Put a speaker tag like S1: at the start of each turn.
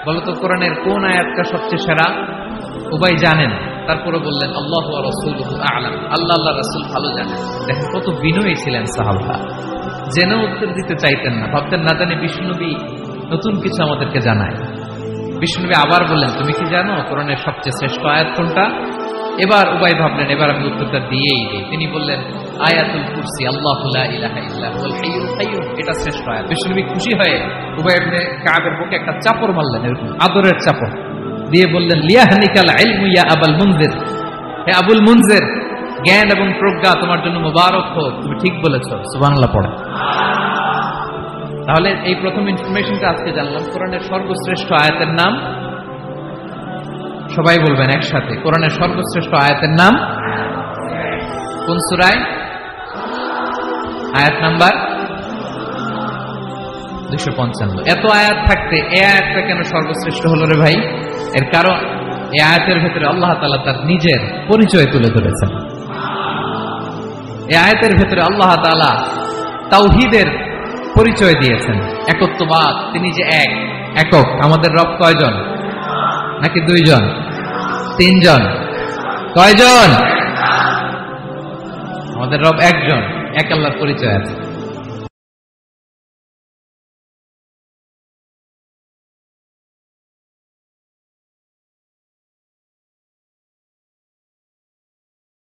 S1: বলতো কোরআনের কোন আয়াতটা সবচেয়ে সেরা? উবাই জানেন, তারপরে বললেন আল্লাহু ওয়া রাসূলুহু আ'লাম, আল্লাহ আল্লাহ রাসূল ভালো জানেন। দেখেন কত বিনয়ী ছিলেন সাহাবারা, জেনে উত্তর দিতে চাইতেন না, ভাবতেন না জানি বিষ্ণুনবী নতুন কিছু আমাদেরকে জানায়। বিষ্ণুনবী আবার বললেন তুমি কি জানো কোরআনের সবচেয়ে শ্রেষ্ঠ আয়াত কোনটা? এবার উবাই ভাবলেন এবার আমি উত্তরটা দিয়েই দিই। তিনি বললেন আয়াতুল কুরসি, আল্লাহু লা ইলাহা ইল্লা হুয়াল হাইয়ুল কাইয়্যুম, এটা শ্রেষ্ঠ আয়াত। বিষ্ণুনবী খুশি হয়ে উবাই ইবনে কাবের বুকে একটা চাপড় মারলেন, এরকম আদরের চাপড় দিয়ে বললেন লিয়াহনিকাল ইলমু ইয়া আবুল মুনজির, হে আবুল মুনজির, জ্ঞান এবং প্রজ্ঞা তোমার জন্য মুবারক হোক, তুমি ঠিক বলেছো। সুবহানাল্লাহ পড়ে। তাহলে এই প্রথম ইনফরমেশনটা আজকে জানলাম। কোরআনের সর্বশ্রেষ্ঠ আয়াতের নাম, সবাই বলবেন একসাথে, কোরআনের সর্বশ্রেষ্ঠ আয়াতের নাম কোন সূরায়? আয়াত নাম্বার 255। এত আয়াত থাকতে এই আয়াতটা কেন সর্বশ্রেষ্ঠ হলো রে ভাই? এর কারণ এই আয়াতের ভেতরে আল্লাহ তাআলা তার নিজের পরিচয় তুলে ধরেছেন। এই আয়াতের ভেতরে আল্লাহ তাআলা তাওহীদের পরিচয় দিয়েছেন, একত্ববাদ, তিনি যে এক, একক। আমাদের রব কয়জন? নাকি দুইজন, তিনজন, কয়জন? আমাদের রব একজন, এক আল্লাহর পরিচয় আছে।